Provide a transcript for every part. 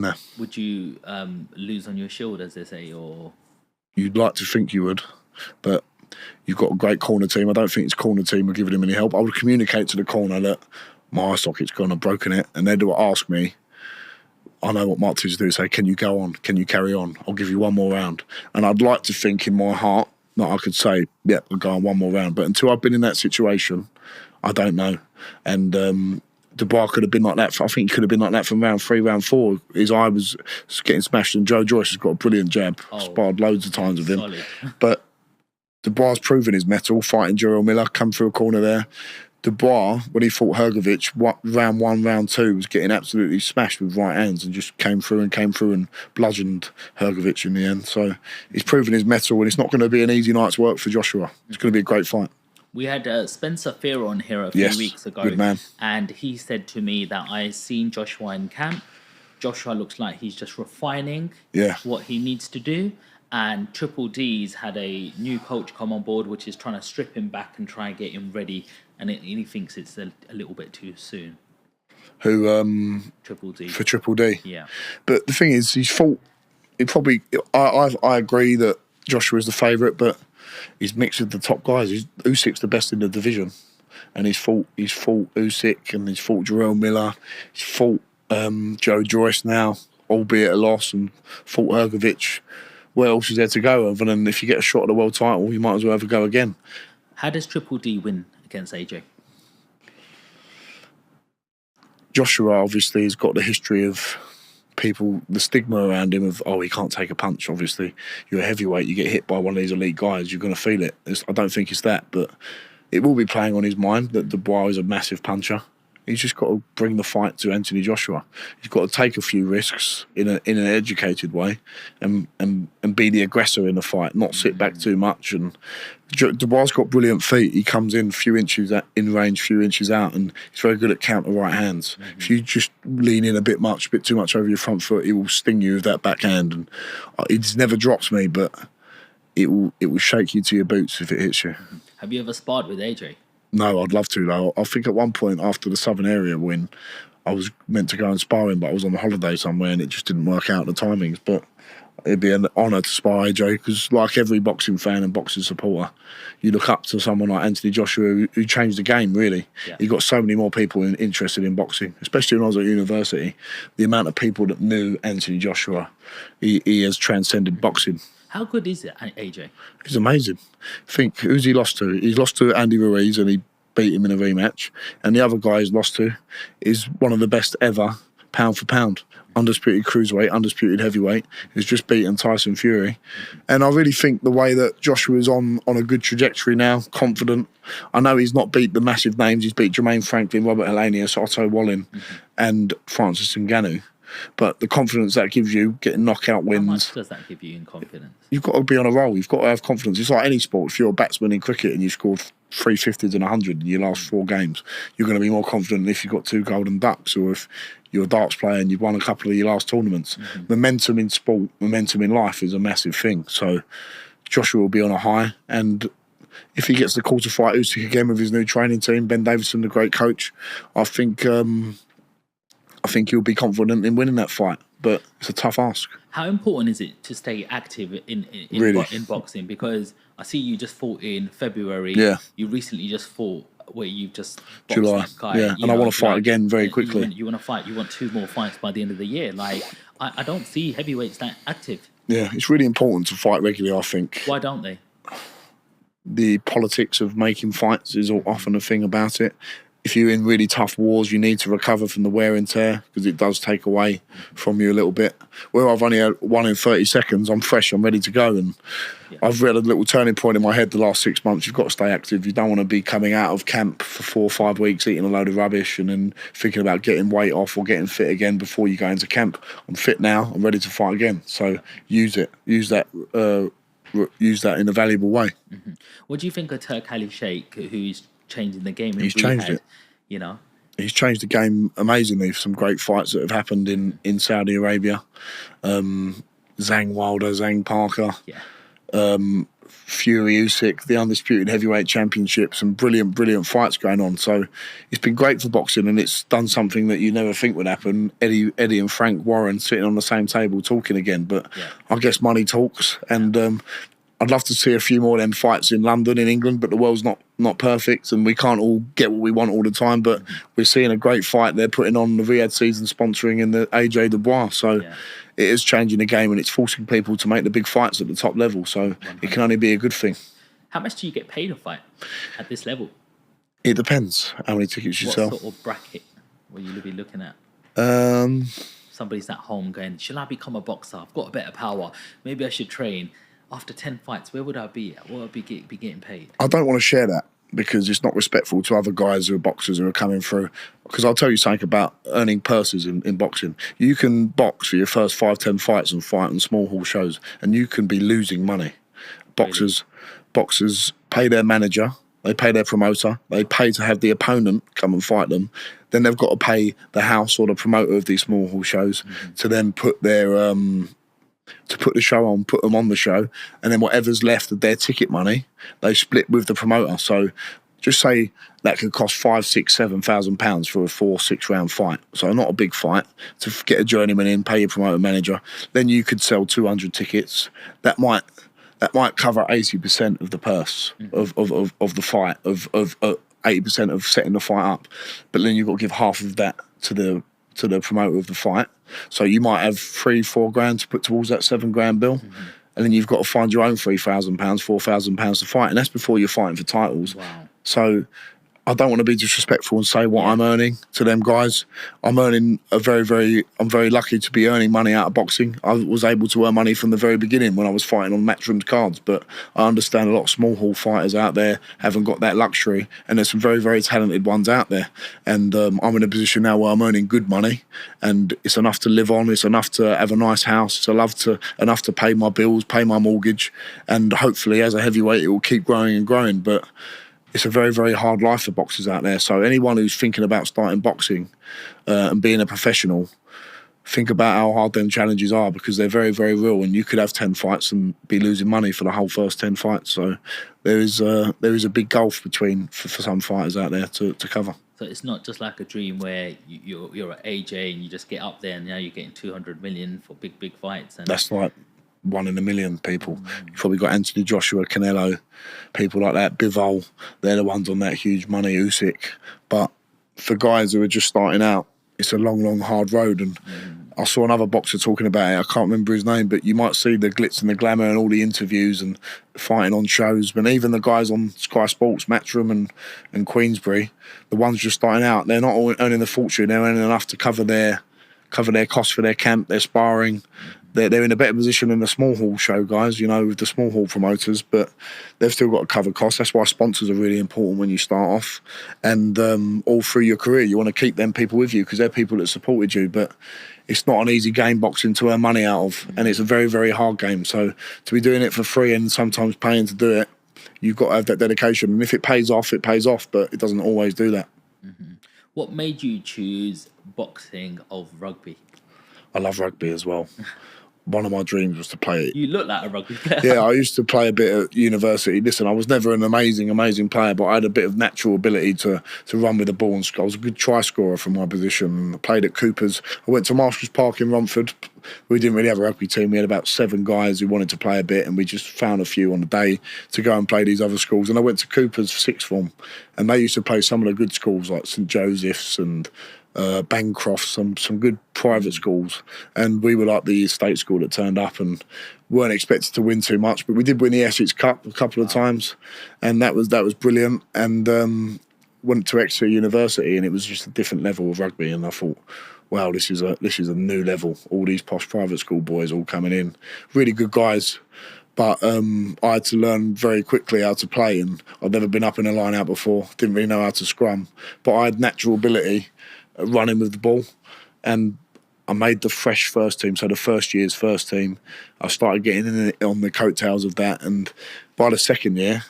No. Would you lose on your shield, as they say, or? You'd like to think you would, but you've got a great corner team. I don't think his corner team are giving him any help. I would communicate to the corner that my eye socket's gone, I've broken it, and they'd ask me. I know what Mark Tibbs do, say, can you go on? Can you carry on? I'll give you one more round. And I'd like to think in my heart that I could say, yeah, I'll go on one more round. But until I've been in that situation, I don't know. And Dubois could have been like that. I think he could have been like that from round 3, round 4. His eye was getting smashed, and Joe Joyce has got a brilliant jab. Sparred loads of times with him. Solid. But Dubois proven his mettle, fighting Jarrell Miller, come through a corner there. Dubois, when he fought Hrgovic, round 1, round 2, was getting absolutely smashed with right hands and just came through and bludgeoned Hrgovic in the end. So he's proven his mettle, and it's not going to be an easy night's work for Joshua. It's going to be a great fight. We had Spencer Fear on here a few weeks ago. Good man. And he said to me that I seen Joshua in camp. Joshua looks like he's just refining what he needs to do. And Triple D's had a new coach come on board, which is trying to strip him back and try and get him ready. And he thinks it's a little bit too soon. Who? Triple D. For Triple D. Yeah. But the thing is, he's fought. He probably. I agree that Joshua is the favourite, but he's mixed with the top guys. Usyk's the best in the division, and he's fought Usyk, and he's fought Jarrell Miller. He's fought Joe Joyce now, albeit a loss, and fought Hrgovic. Where else is there to go other than if you get a shot at the world title, you might as well have a go again. How does Triple D win against AJ? Joshua obviously has got the history of people, the stigma around him of, he can't take a punch. Obviously, you're a heavyweight, you get hit by one of these elite guys, you're going to feel it. I don't think it's that, but it will be playing on his mind that Dubois is a massive puncher. He's just got to bring the fight to Anthony Joshua. He's got to take a few risks in an educated way and be the aggressor in the fight, not sit back too much. And Dubois got brilliant feet. He comes in a few inches in range, few inches out, and he's very good at counter right hands. If you just lean in a bit too much over your front foot, he will sting you with that backhand. And it never drops me, but it will shake you to your boots if it hits you. Have you ever sparred with AJ? No, I'd love to though. I think at one point after the Southern Area win, I was meant to go and spar him, but I was on a holiday somewhere and it just didn't work out, the timings. But it'd be an honour to spar AJ because, like every boxing fan and boxing supporter, you look up to someone like Anthony Joshua who changed the game, really. Yeah. He got so many more people interested in boxing, especially when I was at university. The amount of people that knew Anthony Joshua, he has transcended boxing. How good is it, AJ? He's amazing. Think, who's he lost to? He's lost to Andy Ruiz and he beat him in a rematch. And the other guy he's lost to is one of the best ever, pound for pound. Undisputed cruiserweight, undisputed heavyweight. He's just beaten Tyson Fury. And I really think the way that Joshua is on a good trajectory now, confident. I know he's not beat the massive names. He's beat Jermaine Franklin, Robert Helenius, Otto Wallin and Francis Ngannou. But the confidence that gives you, getting knockout wins. How much does that give you in confidence? You've got to be on a roll. You've got to have confidence. It's like any sport. If you're a batsman in cricket and you scored 350s and 100 in your last 4 games, you're going to be more confident than if you've got 2 golden ducks, or if you're a darts player and you've won a couple of your last tournaments. Momentum in sport, momentum in life is a massive thing. So Joshua will be on a high, and if he gets the call to fight Usyk again with his new training team, Ben Davison, the great coach, I think he'll be confident in winning that fight, but it's a tough ask. How important is it to stay active in boxing? Because I see you just fought in February. Yeah. You recently just fought where you just boxed July. that guy. Yeah, and I want to fight again very quickly. You want to fight. You want 2 more fights by the end of the year. Like, I don't see heavyweights that active. Yeah, it's really important to fight regularly, I think. Why don't they? The politics of making fights is often a thing about it. If you're in really tough wars, you need to recover from the wear and tear because it does take away from you a little bit. Where I've only had 1 in 30 seconds, I'm fresh, I'm ready to go. And I've read a little turning point in my head the last 6 months. You've got to stay active. You don't want to be coming out of camp for 4 or 5 weeks eating a load of rubbish and then thinking about getting weight off or getting fit again before you go into camp. I'm fit now, I'm ready to fight again. So use it. Use that in a valuable way. What do you think of Turk Ali Sheikh, who's changing the game? He's changed it. You know, he's changed the game amazingly. Some great fights that have happened in Saudi Arabia. Zhang Wilder, Zhang Parker. Yeah. Fury Usyk, the undisputed heavyweight championships, and brilliant fights going on. So it's been great for boxing, and it's done something that you never think would happen. Eddie and Frank Warren sitting on the same table talking again. But I guess money talks, and I'd love to see a few more of them fights in London, in England, but the world's not perfect, and we can't all get what we want all the time. But we're seeing a great fight they're putting on, the Riyadh season sponsoring in the AJ Dubois. So it is changing the game, and it's forcing people to make the big fights at the top level. So 100%. It can only be a good thing. How much do you get paid a fight at this level? It depends how many tickets you sell. What sort of bracket will you be looking at? Somebody's at home going, shall I become a boxer? I've got a bit of power. Maybe I should train. After 10 fights, where would I be at? What would I be getting paid? I don't want to share that because it's not respectful to other guys who are boxers who are coming through. Because I'll tell you something about earning purses in boxing. You can box for your first 5-10 fights and fight on small hall shows, and you can be losing money. Boxers pay their manager, they pay their promoter, they pay to have the opponent come and fight them. Then they've got to pay the house or the promoter of these small hall shows to then put their to put the show on, put them on the show, and then whatever's left of their ticket money, they split with the promoter. So just say that could cost £5,000, £6,000, £7,000 for a 4-6 round fight. So not a big fight to get a journeyman in, pay your promoter manager. Then you could sell 200 tickets. That might cover 80% of the purse of the fight, of 80% of setting the fight up. But then you've got to give half of that to the promoter of the fight. So you might have £3-4 grand to put towards that £7 grand bill, and then you've got to find your own £3,000, £4,000 to fight, and that's before you're fighting for titles. Wow. So I don't want to be disrespectful and say what I'm earning to them guys. I'm earning I'm very lucky to be earning money out of boxing. I was able to earn money from the very beginning when I was fighting on Matchroom's cards, but I understand a lot of small hall fighters out there haven't got that luxury, and there's some very talented ones out there. And I'm in a position now where I'm earning good money, and it's enough to live on, it's enough to have a nice house, it's enough to pay my bills, pay my mortgage, and hopefully as a heavyweight it will keep growing and growing. But it's a very hard life for boxers out there. So anyone who's thinking about starting boxing and being a professional, think about how hard them challenges are, because they're very real, and you could have 10 fights and be losing money for the whole first 10 fights. So there is a big gulf between for some fighters out there to cover. So it's not just like a dream where you're at AJ and you just get up there and now you're getting 200 million for big fights. And that's like 1 in a million people. You've probably got Anthony Joshua, Canelo, people like that, Bivol. They're the ones on that huge money, Usyk. But for guys who are just starting out, it's a long hard road. And I saw another boxer talking about it. I can't remember his name, but you might see the glitz and the glamour and all the interviews and fighting on shows. But even the guys on Sky Sports, Matchroom and Queensbury, the ones just starting out, they're not all earning the fortune. They're earning enough to cover their costs for their camp, their sparring. They're in a better position than the small hall show guys, with the small hall promoters, but they've still got to cover costs. That's why sponsors are really important when you start off. And all through your career, you want to keep them people with you because they're people that supported you. But it's not an easy game, boxing, to earn money out of. And it's a very hard game. So to be doing it for free and sometimes paying to do it, you've got to have that dedication. And if it pays off, it pays off, but it doesn't always do that. What made you choose boxing over rugby? I love rugby as well. One of my dreams was to play it. You look like a rugby player. Yeah, I used to play a bit at university. Listen, I was never an amazing player, but I had a bit of natural ability to run with the ball and score. I was a good try scorer from my position. I played at Cooper's. I went to Marshall's Park in Romford. We didn't really have a rugby team. We had about 7 guys who wanted to play a bit, and we just found a few on the day to go and play these other schools. And I went to Cooper's for sixth form, and they used to play some of the good schools like St Joseph's and Bancroft, some good private schools, and we were like the state school that turned up and weren't expected to win too much, but we did win the Essex Cup a couple of times, and that was brilliant. And went to Exeter University, and it was just a different level of rugby, and I thought, wow, this is a new level. All these posh private school boys all coming in, really good guys. But I had to learn very quickly how to play, and I'd never been up in a line-out before, didn't really know how to scrum, but I had natural ability running with the ball, and I made the fresh first team. So the first year's first team, I started getting in on the coattails of that, and by the second year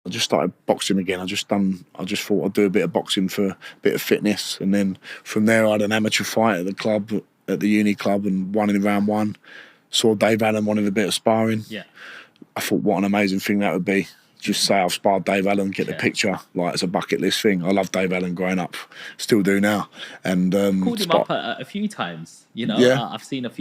I just started boxing again. I just thought I'd do a bit of boxing for a bit of fitness, and then from there I had an amateur fight at the club, at the uni club, and won in round 1. Saw Dave Allen wanted a bit of sparring. I thought, what an amazing thing that would be. Just say I've sparred Dave Allen, get the picture. Like, it's a bucket list thing. I love Dave Allen growing up, still do now. And called him up a few times. You know, yeah. I've seen a few